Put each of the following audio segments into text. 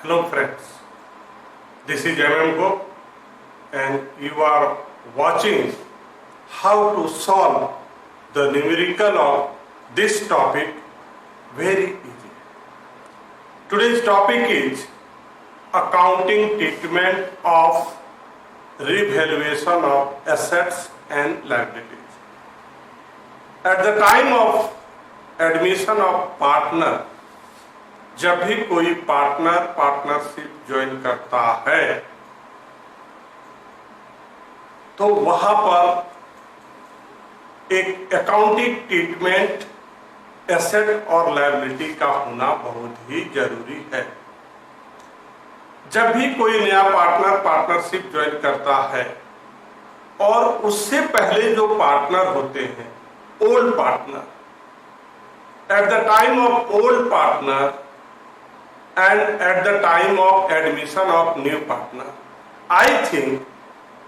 Hello friends, this is MM and you are watching how to solve the numerical of this topic very easy. Today's topic is accounting treatment of revaluation of assets and liabilities. At the time of admission of partner, जब भी कोई partner partnership join करता है तो वहां पर एक accounting treatment asset और लायबिलिटी का होना बहुत ही जरूरी है। जब भी कोई नया पार्टनर पार्टनरशिप ज्वाइन करता है और उससे पहले जो पार्टनर होते हैं old partner, at the time of old partner and at the time of admission of new partner, I think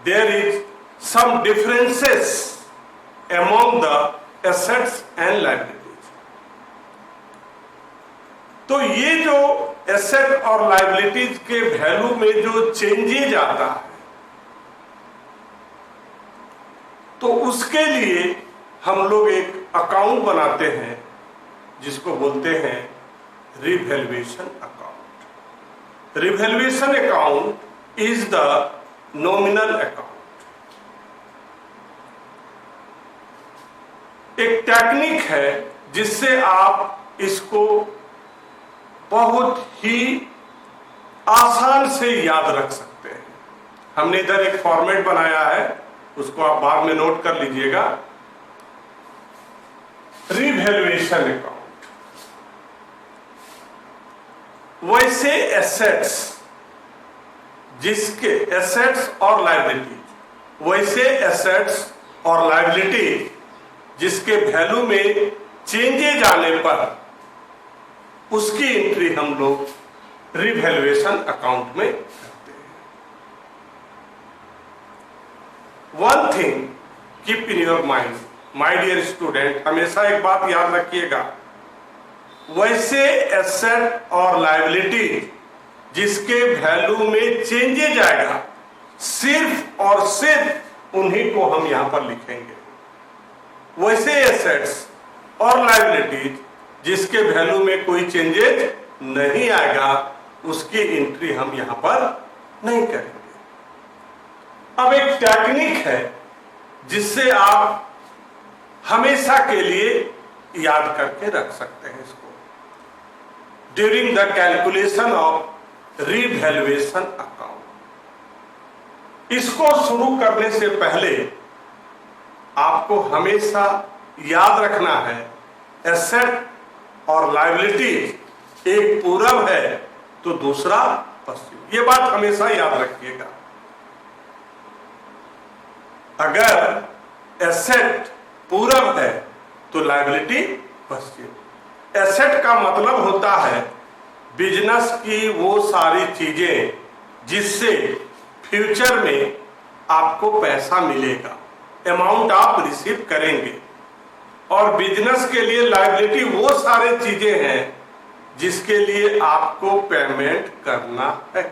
there is some differences among the assets and liabilities. तो ये जो एसेट और लाइबिलिटीज के value में जो changes आता है तो उसके लिए हम लोग एक अकाउंट बनाते हैं जिसको बोलते हैं revaluation account. Revaluation account is the nominal account. एक टेक्निक है जिससे आप इसको बहुत ही आसान से याद रख सकते हैं। हमने इधर एक फॉर्मेट बनाया है, उसको आप बाद में नोट कर लीजिएगा। रिवैल्यूएशन अकाउंट, वैसे एसेट्स जिसके एसेट्स और लायबिलिटी, वैसे एसेट्स और लायबिलिटी जिसके वैल्यू में चेंजेज आने पर उसकी एंट्री हम लोग रिवैल्यूएशन अकाउंट में करते हैं। One thing keep in your mind my dear student, हमेशा एक बात याद रखिएगा, वैसे एसेट और लायबिलिटी जिसके वैल्यू में चेंजेज आएगा सिर्फ और सिर्फ उन्हीं को हम यहां पर लिखेंगे। वैसे एसेट्स और लायबिलिटी जिसके वैल्यू में कोई चेंजेज नहीं आएगा उसकी एंट्री हम यहां पर नहीं करेंगे। अब एक टेक्निक है जिससे आप हमेशा के लिए याद करके रख सकते हैं इसको। During the calculation of revaluation account, इसको शुरू करने से पहले आपको हमेशा याद रखना है एसेट और लायबिलिटी एक पूरब है तो दूसरा पश्चिम। ये बात हमेशा याद रखिएगा। अगर एसेट पूरब है तो लायबिलिटी पश्चिम। एसेट का मतलब होता है बिजनेस की वो सारी चीजें जिससे फ्यूचर में आपको पैसा मिलेगा, अमाउंट आप रिसीव करेंगे। और बिजनेस के लिए लायबिलिटी वो सारी चीजें हैं जिसके लिए आपको पेमेंट करना है।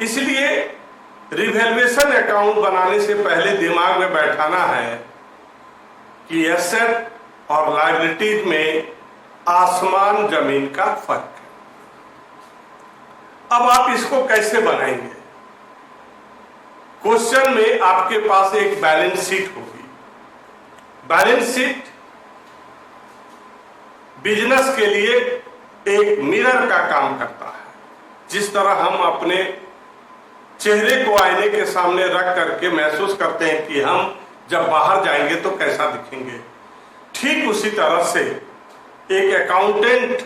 इसलिए रिवैल्यूएशन अकाउंट बनाने से पहले दिमाग में बैठाना है कि एसेट और लायबिलिटीज में आसमान जमीन का फर्क है। अब आप इसको कैसे बनाएंगे? क्वेश्चन में आपके पास एक बैलेंस शीट होगी। बैलेंस शीट बिजनेस के लिए एक मिरर का काम करता है। जिस तरह हम अपने चेहरे को आईने के सामने रख करके महसूस करते हैं कि हम जब बाहर जाएंगे तो कैसा दिखेंगे, ठीक उसी तरह से एक अकाउंटेंट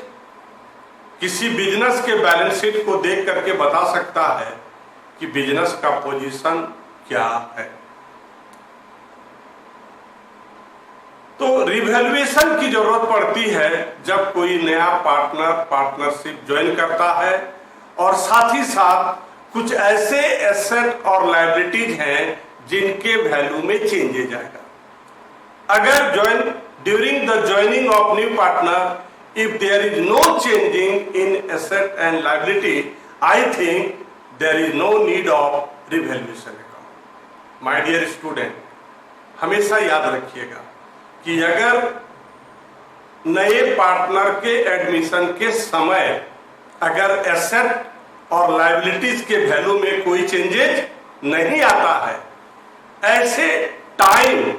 किसी बिजनेस के बैलेंस शीट को देख करके बता सकता है कि बिजनेस का पोजीशन क्या है। तो रिवैल्यूएशन की जरूरत पड़ती है जब कोई नया पार्टनर पार्टनरशिप ज्वाइन करता है और साथ ही साथ कुछ ऐसे एसेट और लायबिलिटीज हैं जिनके वैल्यू में चेंजेज आएगा। अगर during the joining of new partner if there is no changing in asset and liability, I think there is no need of revaluation account. My dear student, हमेशा याद रखिएगा कि अगर नए पार्टनर के एडमिशन के समय अगर एसेट और लायबिलिटीज के वैल्यू में कोई चेंजेज नहीं आता है, ऐसे टाइम,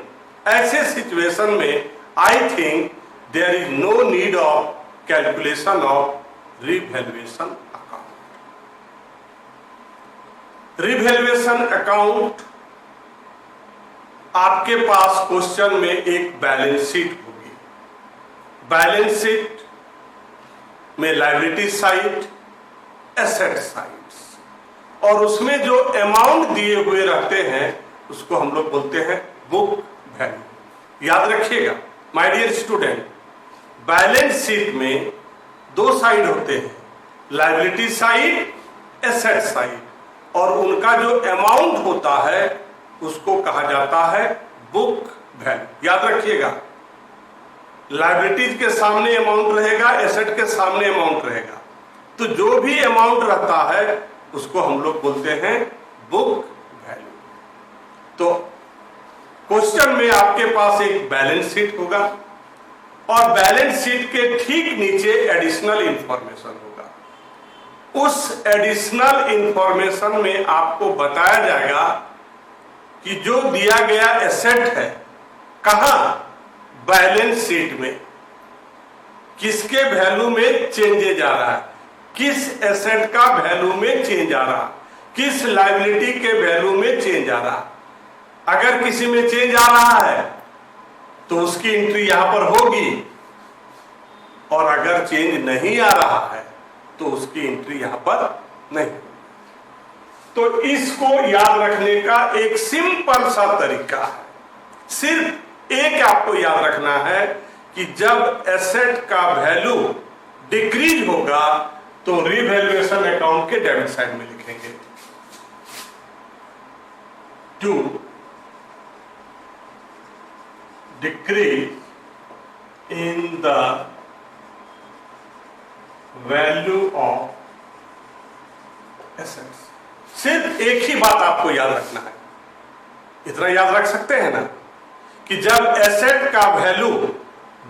ऐसे सिचुएशन में I think there is no need of calculation of revaluation account. Revaluation account आपके पास क्वेश्चन में एक बैलेंस शीट होगी. बैलेंस शीट में लायबिलिटी साइड, एसेट साइड्स, और उसमें जो अमाउंट दिए हुए रहते हैं उसको हम लोग बोलते हैं बुक वैल्यू. याद रखिएगा my dear student, balance sheet में दो साइड होते हैं, लायबिलिटी साइड, एसेट साइड, और उनका जो अमाउंट होता है उसको कहा जाता है बुक वैल्यू. याद रखिएगा, लायबिलिटीज के सामने अमाउंट रहेगा, एसेट के सामने अमाउंट रहेगा, तो जो भी अमाउंट रहता है उसको हम लोग बोलते हैं बुक वैल्यू. तो क्वेश्चन में आपके पास एक बैलेंस शीट होगा और बैलेंस शीट के ठीक नीचे एडिशनल इंफॉर्मेशन होगा. उस एडिशनल इंफॉर्मेशन में आपको बताया जाएगा कि जो दिया गया एसेट है कहां, बैलेंस शीट में किसके वैल्यू में चेंजेज आ रहा है, किस एसेट का वैल्यू में चेंज आ रहा, किस लायबिलिटी के वैल्यू में चेंज आ रहा. अगर किसी में चेंज आ रहा है तो उसकी एंट्री यहां पर होगी, और अगर चेंज नहीं आ रहा है तो उसकी एंट्री यहां पर नहीं. तो इसको याद रखने का एक सिंपल सा तरीका है, सिर्फ एक आपको याद रखना है कि जब एसेट का वैल्यू डिक्रीज होगा तो रिवैल्यूएशन अकाउंट के डेबिट साइड में लिखेंगे to decrease in the value of assets. सिर्फ एक ही बात आपको याद रखना है, इतना याद रख सकते हैं ना कि जब एसेट का वैल्यू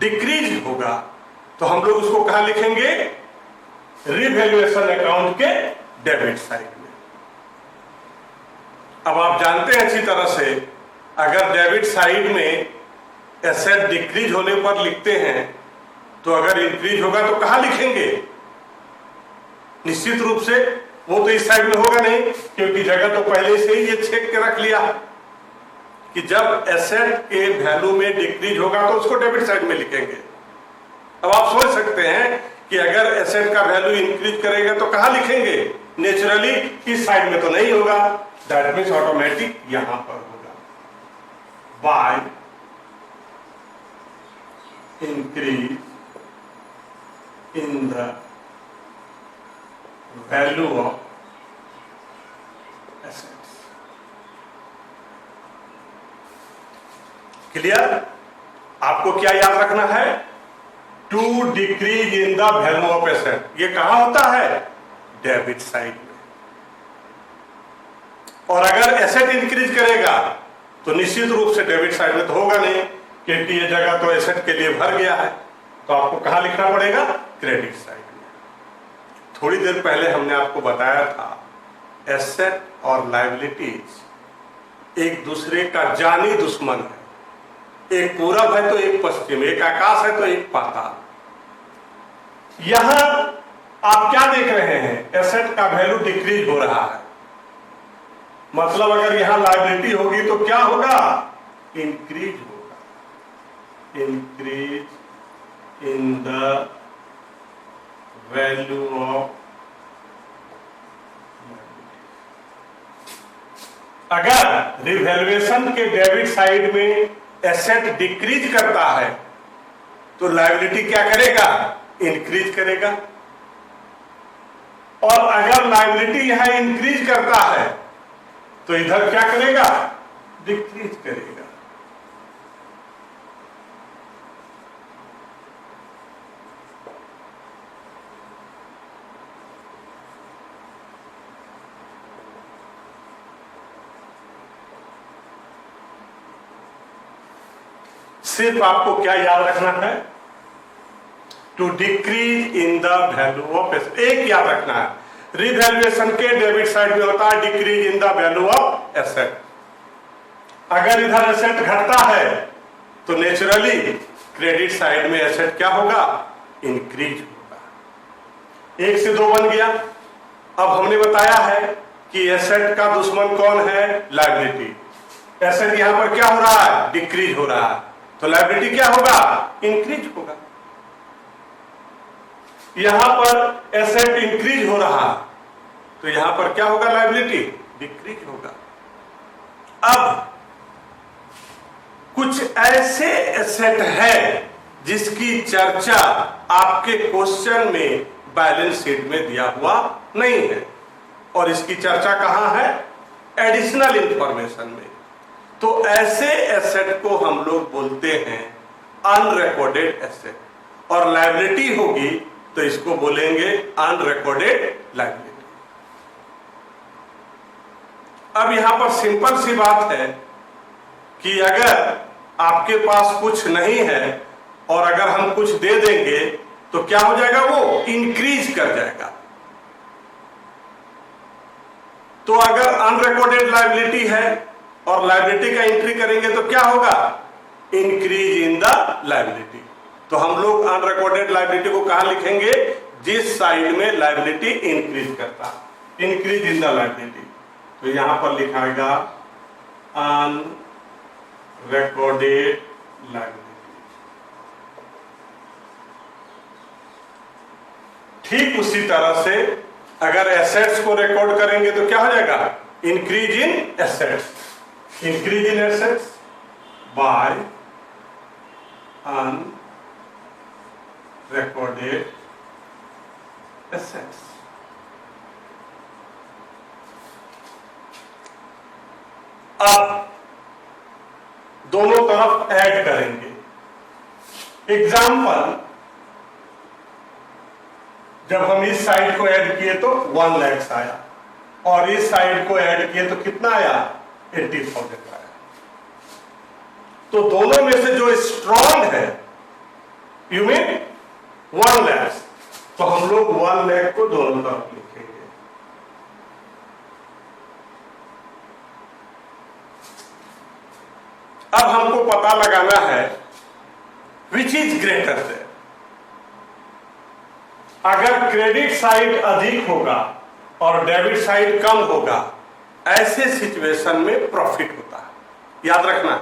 डिक्रीज होगा तो हम लोग उसको कहां लिखेंगे, रिवैल्यूएशन अकाउंट के डेबिट साइड में. अब आप जानते हैं अच्छी तरह से, अगर डेबिट साइड में एसेट डिक्रीज होने पर लिखते हैं तो अगर इंक्रीज होगा तो कहां लिखेंगे, निश्चित रूप से वो तो इस साइड में होगा नहीं, क्योंकि जगह तो पहले से ही ये छेक के रख लिया कि जब एसेट के वैल्यू में डिक्रीज होगा तो उसको डेबिट साइड में लिखेंगे. अब आप सोच सकते हैं कि अगर एसेट का वैल्यू इंक्रीज करेगा तो कहां लिखेंगे, नेचुरली इस साइड में तो नहीं होगा, दैट मीन्स ऑटोमेटिक यहां पर होगा. By increase in the value of assets. Clear? आपको क्या याद रखना है, to decrease in the value of asset. ये कहां होता है, डेबिट साइड में. और अगर एसेट इंक्रीज करेगा तो निश्चित रूप से डेबिट साइड में तो होगा नहीं, क्योंकि ये जगह तो एसेट के लिए भर गया है, तो आपको कहां लिखना पड़ेगा, क्रेडिट साइड में. थोड़ी देर पहले हमने आपको बताया था एसेट और लायबिलिटीज एक दूसरे का जानी दुश्मन है, एक पूरब है तो एक पश्चिम, एक आकाश है तो एक पाताल. यहां आप क्या देख रहे हैं, एसेट का वैल्यू डिक्रीज हो रहा है, मतलब अगर यहां लायबिलिटी होगी तो क्या होगा, इंक्रीज होगा. Increase in the value of, अगर रिवैल्यूएशन के डेबिट साइड में एसेट डिक्रीज करता है तो लायबिलिटी क्या करेगा, इंक्रीज करेगा. और अगर लायबिलिटी यहां इंक्रीज करता है तो इधर क्या करेगा, डिक्रीज करेगा. सिर्फ आपको क्या याद रखना है, to decrease in the value of asset. एक याद रखना है, रिवैल्यूएशन के डेबिट साइड में होता है decrease in the value of asset. अगर इधर एसेट घटता है तो नेचुरली क्रेडिट साइड में एसेट क्या होगा, इंक्रीज होगा। 1 से 2 बन गया। अब हमने बताया है कि एसेट का दुश्मन कौन है, लायबिलिटी। एसेट यहां पर क्या हो रहा है, डिक्रीज हो रहा है, तो लायबिलिटी क्या होगा, इंक्रीज होगा। यहां पर एसेट इंक्रीज हो रहा है तो यहां पर क्या होगा, लायबिलिटी डिक्रीज होगा। अब कुछ ऐसे एसेट है जिसकी चर्चा आपके क्वेश्चन में बैलेंस शीट में दिया हुआ नहीं है, और इसकी चर्चा कहां है, एडिशनल इंफॉर्मेशन में। तो ऐसे एसेट को हम लोग बोलते हैं अनरिकॉर्डेड एसेट, और लायबिलिटी होगी तो इसको बोलेंगे अनरिकॉर्डेड लायबिलिटी। अब यहां पर सिंपल सी बात है कि अगर आपके पास कुछ नहीं है और अगर हम कुछ दे देंगे तो क्या हो जाएगा, वो इंक्रीज कर जाएगा। तो अगर अनरिकॉर्डेड लायबिलिटी है और लायबिलिटी का एंट्री करेंगे तो क्या होगा, इंक्रीज इन द लायबिलिटी। तो हम लोग अनरिकॉर्डेड लायबिलिटी को कहां लिखेंगे, जिस साइड में लायबिलिटी इंक्रीज करता, इंक्रीज इन द लायबिलिटी। तो यहां पर लिखाएगा अनरिकॉर्डेड लायबिलिटी। ठीक उसी तरह से अगर एसेट्स को रिकॉर्ड करेंगे तो क्या हो जाएगा, increase in assets, increase in assets bye unrecorded assets. अब दोनों तरफ ऐड करेंगे। एग्जाम्पल, जब हम इस साइड को ऐड किए तो 1 लाख आया, और इस साइड को ऐड किए तो कितना आया, 80,000 आया। तो दोनों में से जो स्ट्रॉन्ग है, यू मीन 1 लाख, तो हम लोग 1 लाख को दोनों तरफ लिखेंगे। अब हमको पता लगाना है विच इज ग्रेटर है। अगर क्रेडिट साइड अधिक होगा और डेबिट साइड कम होगा, ऐसे सिचुएशन में प्रॉफिट होता है। याद रखना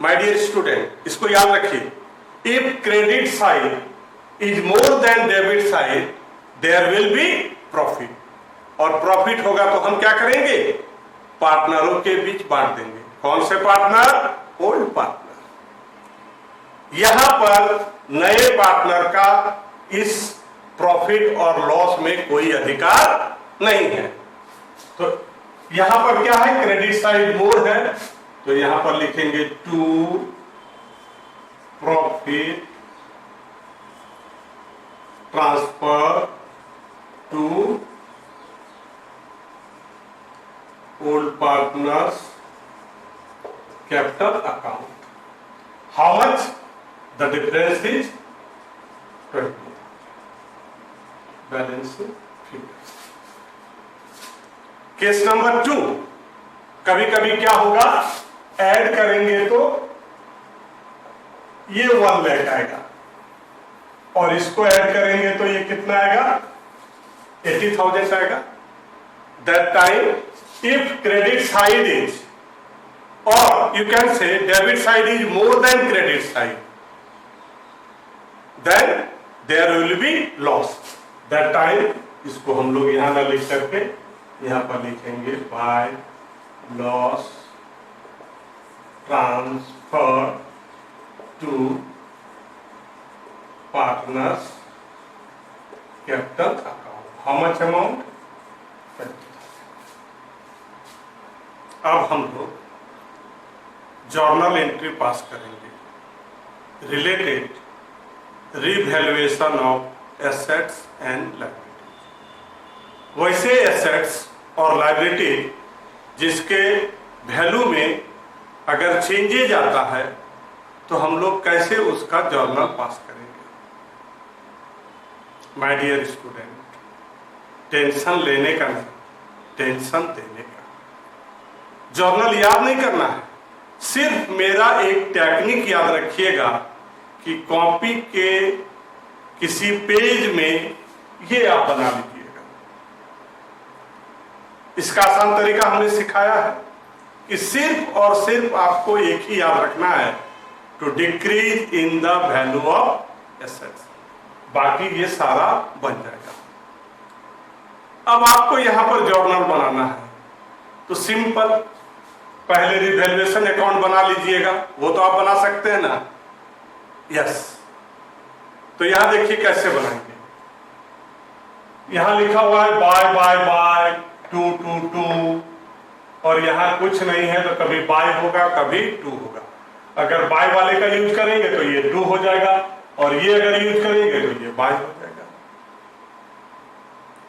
माय डियर स्टूडेंट, इसको याद रखिए। If credit side is more than debit side, there will be profit, और प्रॉफिट होगा तो हम क्या करेंगे, पार्टनरों के बीच बांट देंगे। कौन से पार्टनर, ओल्ड पार्टनर। यहां पर नए पार्टनर का इस प्रॉफिट और लॉस में कोई अधिकार नहीं है। तो यहां पर क्या है, क्रेडिट साइड मोर है, तो यहां पर लिखेंगे to profit transfer to old partners capital account. How much, the difference is 20, balance figure. Case number 2, कभी कभी क्या होगा, ऐड करेंगे तो ये 1 लाख आएगा, और इसको ऐड करेंगे तो ये कितना आएगा, 80,000 आएगा। That time if credit side is, or you can say debit side is more than credit side, then there will be loss. That time इसको हम लोग यहां ना लिख करके यहां पर लिखेंगे by loss transfer to partners capital account. How much amount? 20,000. अब हम लोग जर्नल एंट्री पास करेंगे related revaluation of assets and liability. वैसे एसेट्स और लायबिलिटी जिसके वैल्यू में अगर चेंजेज आता है तो हम लोग कैसे उसका जर्नल पास करेंगे? माय डियर स्टूडेंट, टेंशन लेने का नहीं, टेंशन देने का। जर्नल याद नहीं करना है, सिर्फ मेरा एक टेक्निक याद रखिएगा कि कॉपी के किसी पेज में ये आप बना लीजिएगा। इसका आसान तरीका हमने सिखाया है कि सिर्फ और सिर्फ आपको एक ही याद रखना है, to decrease in the value of assets. बाकी ये सारा बन जाएगा। अब आपको यहां पर जर्नल बनाना है, तो सिंपल पहले रिवैल्यूएशन अकाउंट बना लीजिएगा। वो तो आप बना सकते हैं ना? यस। तो यहां देखिए कैसे बनाएंगे। यहां लिखा हुआ है बाय 2 और यहां कुछ नहीं है, तो कभी बाय होगा कभी 2 होगा। अगर बाय वाले का यूज करेंगे तो ये 2 हो जाएगा, और ये अगर यूज करेंगे तो ये बाय हो जाएगा।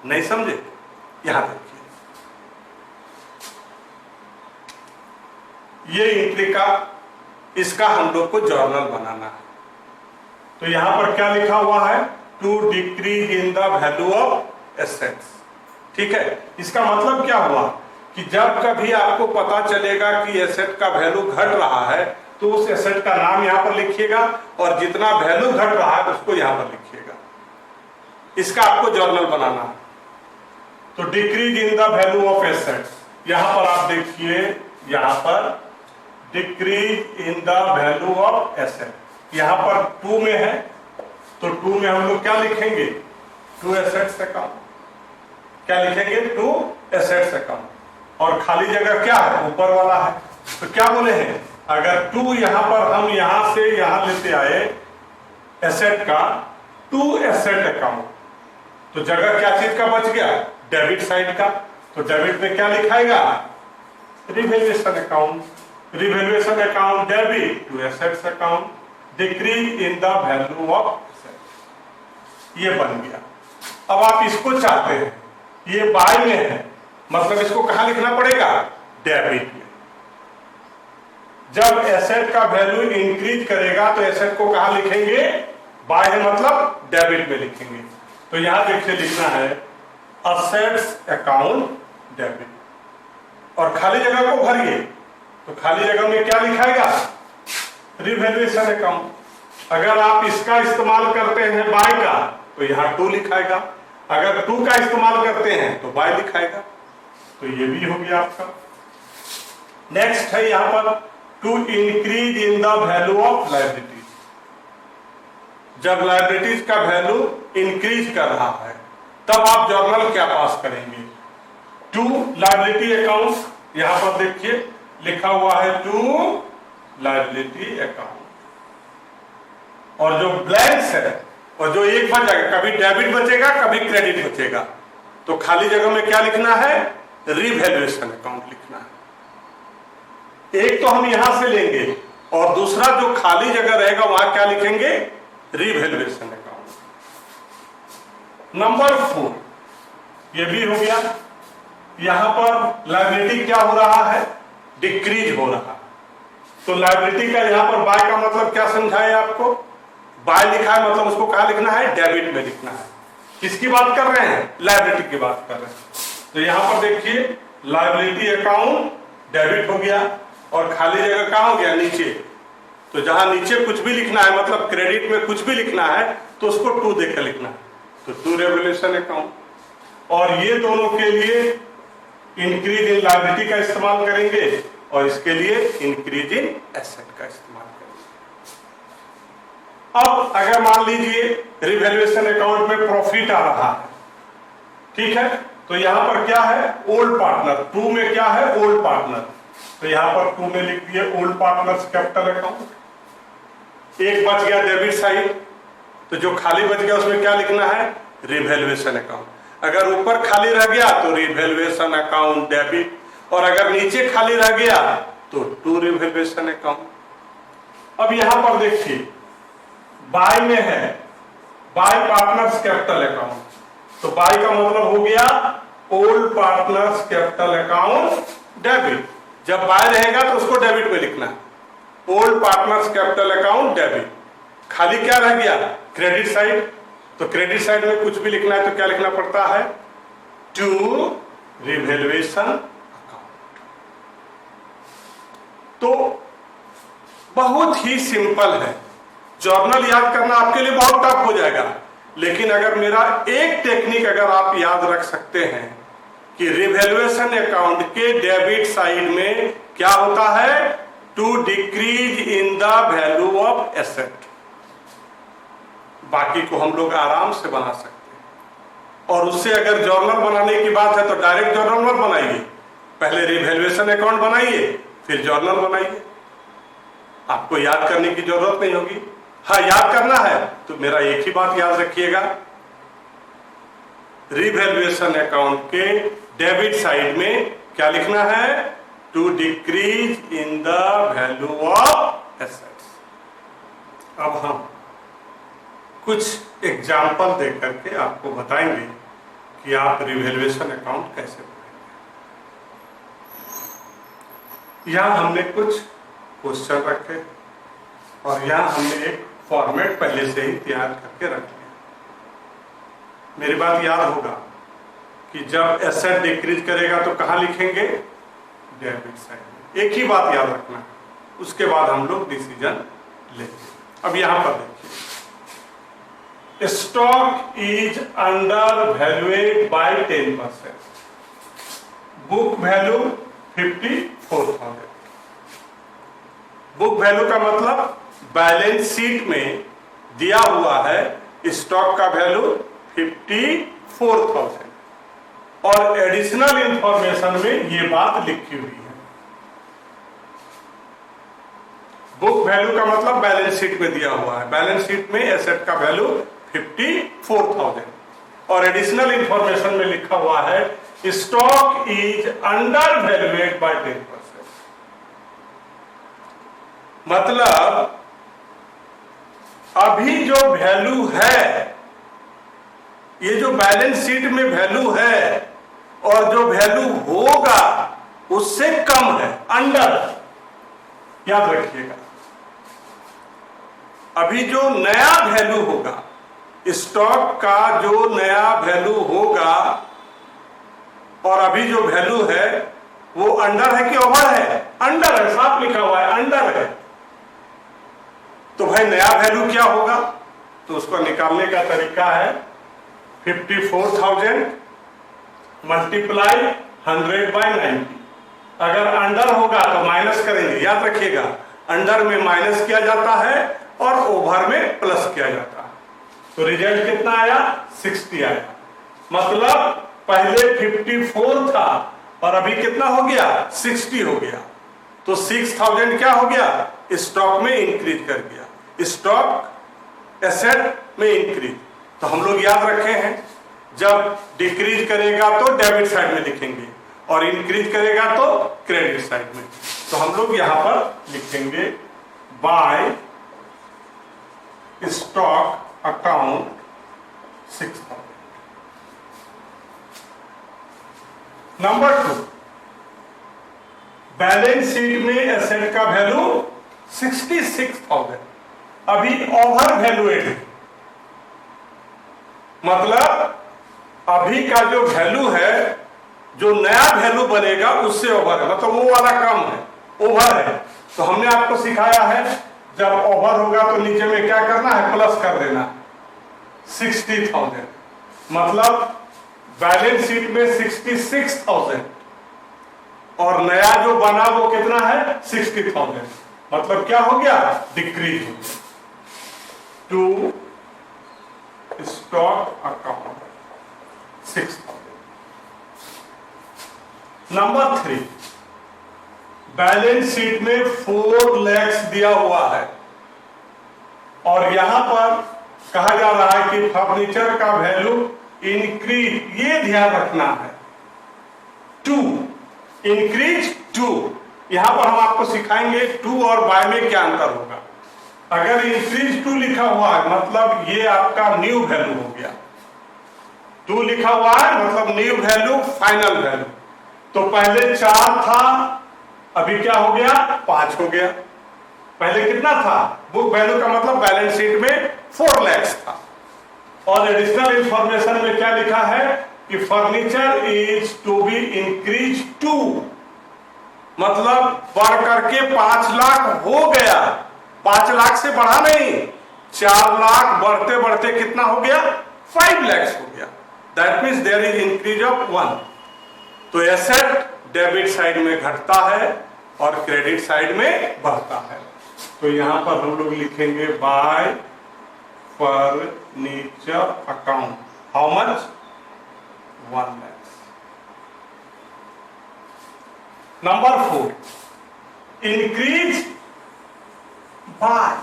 नहीं समझे? यहां देखिए, ये एंट्री का, इसका हम लोग को जर्नल बनाना है। तो यहां पर क्या लिखा हुआ है? To decrease in the value of assets. ठीक है, इसका मतलब क्या हुआ कि जब कभी आपको पता चलेगा कि एसेट का वैल्यू घट रहा है, तो उस एसेट का नाम यहां पर लिखिएगा, और जितना वैल्यू घट रहा है उसको यहां पर लिखिएगा। इसका आपको जर्नल बनाना है। तो decrease in the value of assets, यहां पर आप देखिए, यहां पर decrease in the value of asset, यहां पर 2 में है, तो 2 में हम लोग क्या लिखेंगे? To assets account. क्या लिखेंगे? To assets account. और खाली जगह क्या है? ऊपर वाला है। तो क्या बोले हैं? अगर 2 यहां पर हम यहां से यहां लेते आए एसेट का, टू एसेट अकाउंट, तो जगह क्या चीज का बच गया? डेबिट साइड का। तो डेबिट में क्या लिखाएगा? Revaluation account. Revaluation account debit to assets account, decrease in the value of assets. ये बन गया। अब आप इसको चाहते हैं, ये बाय में है, मतलब इसको कहां लिखना पड़ेगा? डेबिट में। जब एसेट का वैल्यू इंक्रीज करेगा तो एसेट को कहां लिखेंगे? बाय है मतलब डेबिट में लिखेंगे। तो यहां देखिए लिखना है असेट्स अकाउंट डेबिट, और खाली जगह को भरिए। तो खाली जगह में क्या लिखाएगा? Revaluation account. अगर आप इसका इस्तेमाल करते हैं बाय का, तो यहां 2 लिखाएगा। अगर 2 का इस्तेमाल करते हैं तो बाय लिखाएगा। तो ये भी हो गया आपका। नेक्स्ट है यहां पर to increase in the value of liabilities. जब लायबिलिटीज का वैल्यू इंक्रीज कर रहा है, तब आप जर्नल क्या पास करेंगे? टू लायबिलिटी अकाउंट, यहां पर देखिए लिखा हुआ है टू लायबिलिटी अकाउंट, और जो ब्लैंक्स है और जो एक बच जाएगा, कभी डेबिट बचेगा कभी क्रेडिट बचेगा, तो खाली जगह में क्या लिखना है? रिवैल्यूएशन अकाउंट लिखना है। एक तो हम यहां से लेंगे, और दूसरा जो खाली जगह रहेगा वहां क्या लिखेंगे? Revaluation account. नंबर 4, ये भी हो गया। यहां पर लायबिलिटी क्या हो रहा है? डिक्रीज हो रहा है। तो लायबिलिटी का यहां पर बाय का मतलब क्या समझाए आपको? बाय लिखा है मतलब उसको कहां लिखना है? डेबिट में लिखना है। किसकी बात कर रहे हैं? लायबिलिटी की बात कर रहे हैं। तो यहां पर देखिए लायबिलिटी अकाउंट डेबिट हो गया, और खाली जगह कहां हो गया? नीचे। तो जहां नीचे कुछ भी लिखना है, मतलब क्रेडिट में कुछ भी लिखना है, तो उसको 2 देकर लिखना है। तो टू रिवैल्यूएशन अकाउंट। और ये दोनों के लिए इंक्रीज इन लायबिलिटी का इस्तेमाल करेंगे, और इसके लिए इंक्रीज इन एसेट का इस्तेमाल करेंगे। अब अगर मान लीजिए रिवैल्यूएशन अकाउंट में प्रॉफिट आ रहा है, ठीक है, तो यहां पर क्या है? Old partner. 2 में क्या है? Old partner. तो यहां पर 2 में लिख दिए ओल्ड पार्टनर्स कैपिटल अकाउंट। एक बच गया डेबिट साइड, तो जो खाली बच गया उसमें क्या लिखना है? Revaluation account. अगर ऊपर खाली रह गया तो रिवैल्यूएशन अकाउंट डेबिट, और अगर नीचे खाली रह गया तो टू रिवैल्यूएशन अकाउंट। अब यहां पर देखिए बाय में है बाय पार्टनर्स कैपिटल अकाउंट, तो बाय का मतलब हो गया old partners capital account debit. जब बाय रहेगा तो उसको डेबिट में लिखना है, old partners capital account debit, खाली क्या रह गया, क्रेडिट साइड। तो क्रेडिट साइड में कुछ भी लिखना है तो क्या लिखना पड़ता है, टू रिवैल्यूएशन अकाउंट। तो बहुत ही सिंपल है, जर्नल याद करना आपके लिए बहुत टफ हो जाएगा, लेकिन अगर मेरा एक टेक्निक अगर आप याद रख सकते हैं कि रिवैल्यूएशन अकाउंट के डेबिट साइड में क्या होता है, to decrease in the value of asset, बाकी को हम लोग आराम से बना सकते हैं। और उससे अगर जर्नल बनाने की बात है तो डायरेक्ट जर्नल मत बनाइए, पहले रिवैल्यूएशन अकाउंट बनाइए फिर जर्नल बनाइए, आपको याद करने की जरूरत नहीं होगी। हाँ, याद करना है तो मेरा एक ही बात याद रखिएगा, रिवैल्यूएशन अकाउंट के डेबिट साइड में क्या लिखना है, to decrease in the value of assets. अब हम कुछ एग्जाम्पल देख करके आपको बताएंगे कि आप रिवैल्यूएशन अकाउंट कैसे बनाएंगे। यहां हमने कुछ क्वेश्चन रखे और यहां हमने एक फॉर्मेट पहले से ही तैयार करके रख लिया। मेरी बात याद होगा कि जब एसेट डिक्रीज करेगा तो कहां लिखेंगे, डेबिट साइड में। एक ही बात याद रखना है, उसके बाद हम लोग डिसीजन लेंगे। अब यहां पर देखिए, stock is undervalued by 10%, book value 54,000। Book value का मतलब बैलेंस शीट में दिया हुआ है स्टॉक का वैल्यू 54,000 और एडिशनल इंफॉर्मेशन में ये बात लिखी हुई है। बुक वैल्यू का मतलब बैलेंस शीट में दिया हुआ है, बैलेंस शीट में एसेट का वैल्यू 54,000 और एडिशनल इंफॉर्मेशन में लिखा हुआ है stock is undervalued by 10%। मतलब अभी जो वैल्यू है, ये जो बैलेंस शीट में वैल्यू है और जो वैल्यू होगा उससे कम है, अंडर, याद रखिएगा। अभी जो नया वैल्यू होगा, स्टॉक का जो नया वैल्यू होगा और अभी जो वैल्यू है वो अंडर है कि ओवर है, अंडर है, साफ लिखा हुआ है अंडर है। तो भाई नया वैल्यू क्या होगा, तो उसको निकालने का तरीका है 54,000 मल्टीप्लाई 100/90। अगर अंडर होगा तो माइनस करेंगे, याद रखिएगा अंडर में माइनस किया जाता है और ओवर में प्लस किया जाता है। तो रिजल्ट कितना आया, 60 आया। मतलब पहले 54 था और अभी कितना हो गया, 60 हो गया। तो 6,000 क्या हो गया, स्टॉक में इंक्रीज कर गया, स्टॉक एसेट में इंक्रीज। तो हम लोग याद रखे हैं जब डिक्रीज करेगा तो डेबिट साइड में लिखेंगे और इंक्रीज करेगा तो क्रेडिट साइड में। तो हम लोग यहां पर लिखेंगे by stock account 6,000। Number 2, balance sheet में एसेट का वैल्यू 66,000, अभी ओवर वैल्यूएड है। मतलब अभी का जो वैल्यू है, जो नया वैल्यू बनेगा उससे ओवर है, मतलब वो वाला कम है, ओवर है। तो हमने आपको सिखाया है जब ओवर होगा तो नीचे में क्या करना है, प्लस कर देना 60,000। मतलब बैलेंस शीट में 66,000 और नया जो बना वो कितना है, 60,000। मतलब क्या हो गया, डिक्रीज हो गया। To stock account 6,000। Number 3, balance sheet में 4 लाख दिया हुआ है और यहां पर कहा जा रहा है कि फर्नीचर का वैल्यू इंक्रीज, ये ध्यान रखना है, 2 इंक्रीज 2। यहां पर हम आपको सिखाएंगे 2 और बाय में क्या अंतर होगा। अगर इंक्रीज 2 लिखा हुआ है मतलब ये आपका न्यू वैल्यू हो गया, 2 लिखा हुआ है मतलब न्यू वैल्यू, फाइनल वैल्यू। तो पहले 4 था, अभी क्या हो गया, 5 हो गया। पहले कितना था? बुक वैल्यू का मतलब बैलेंस शीट में 4 लाख था। और एडिशनल इंफॉर्मेशन में क्या लिखा है कि furniture is to be increase to, मतलब बढ़ करके 5 लाख हो गया। 5 लाख से बढ़ा नहीं, 4 लाख बढ़ते बढ़ते कितना हो गया? 5 लाख हो गया। That means there is increase of 1। तो एसेट डेबिट साइड में घटता है और क्रेडिट साइड में बढ़ता है। तो यहां पर हम लोग लिखेंगे bye furniture account, how much? 1 lakh. Number 4, increase by.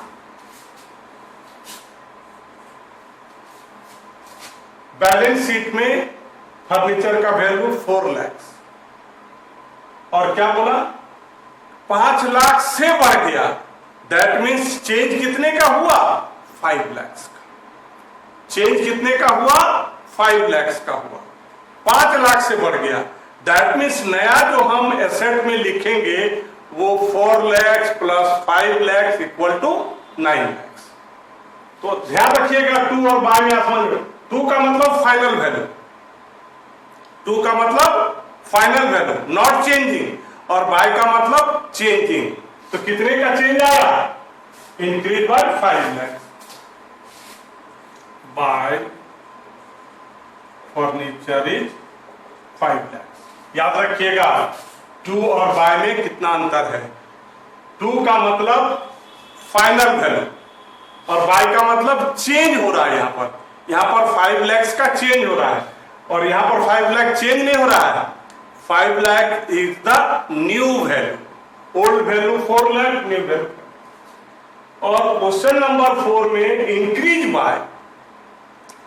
Balance sheet में फर्नीचर का वैल्यू 4 लाख और क्या बोला? 5 लाख से बढ़ गया। दैट मीन्स चेंज कितने का हुआ? 5 लाख का। चेंज कितने का हुआ? 5 लाख का हुआ। 5 लाख से बढ़ गया। दैट मीन्स नया जो हम एसेट में लिखेंगे वो 4 lakh plus 5 lakh equal to 9 lakh. तो ध्यान रखिएगा, 2 और बाय में समझ। 2 का मतलब फाइनल वैल्यू, 2 का मतलब फाइनल वैल्यू नॉट चेंजिंग, और बाय का मतलब चेंजिंग। तो कितने का चेंज आया? Increase by 5 lakh. Bye furniture is 5 lakh. याद रखिएगा 2 और बाय में कितना अंतर है। 2 का मतलब फाइनल वैल्यू और बाय का मतलब चेंज हो रहा है। यहां पर 5 लाख का चेंज हो रहा है और यहां पर 5 लाख चेंज नहीं हो रहा है। 5 lakh is the new value, old value 4 lakh, new value. और क्वेश्चन नंबर 4 में इंक्रीज बाय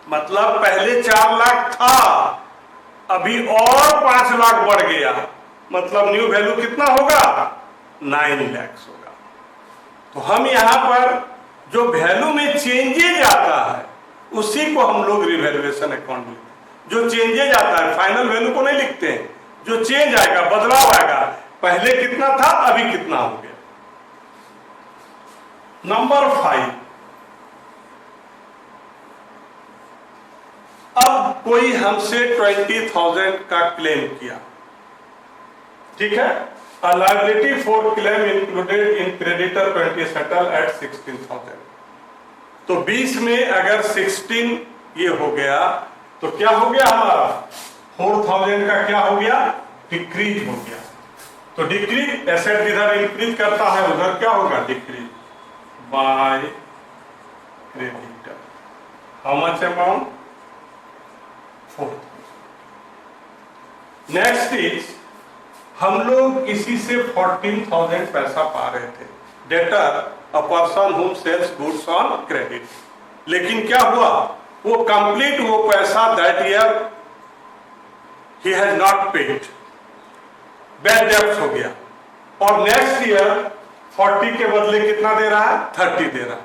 मतलब पहले 4 लाख था, अभी और 5 लाख बढ़ गया, मतलब न्यू वैल्यू कितना होगा? 9 लाख होगा। तो हम यहां पर जो वैल्यू में चेंजेज आता है उसी को हम लोग रिवैल्यूएशन अकाउंट लिखते हैं। जो चेंजेज आता है फाइनल वैल्यू को नहीं लिखते हैं। जो चेंज आएगा, बदलाव आएगा, पहले कितना था अभी कितना हो गया। नंबर 5, अब कोई हमसे 20,000 का क्लेम किया, ठीक है। A liability for claim included in creditor 20 settle at 16,000। तो 20 में अगर 16 ये हो गया तो क्या हो गया? हमारा 4,000 का क्या हो गया? डिक्रीज हो गया। तो डिक्रीज, एसेट इधर इंक्रीज करता है, उधर क्या होगा? Decrease by creditor. How much amount? 4,000। Next is, हम लोग किसी से 14,000 पैसा पा रहे थे। Debtor a person whom sells goods on credit. लेकिन क्या हुआ? वो कंप्लीट वो पैसा दैट ईयर ही हैज नॉट पेड, बैड डेब्ट हो गया। और नेक्स्ट ईयर 40 के बदले कितना दे रहा है? 30 दे रहा है।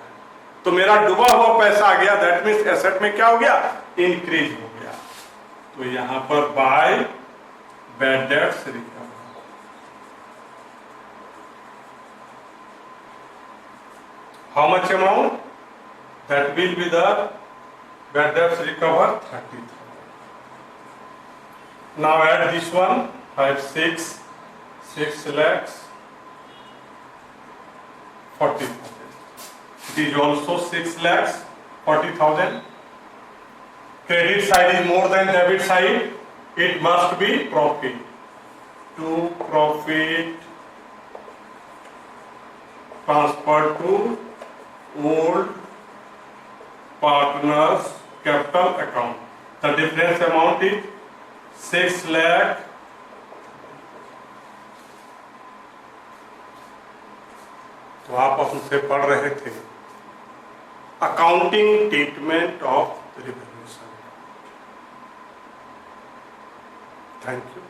तो मेरा डूबा हुआ पैसा आ गया। दैट मीन्स एसेट में क्या हो गया? इंक्रीज हो गया। तो यहां पर by bad debts recover. How much amount? That will be the bad debts recover 30,000. Now add this one, 5, 6 lakhs 40,000. It is also 6 lakhs 40,000. Credit side is more than debit side. It must be profit. To profit transferred to old partners capital account. The difference amount is 6 lakh तो आप हमसे पढ़ रहे थे accounting treatment of revaluation. Thank you.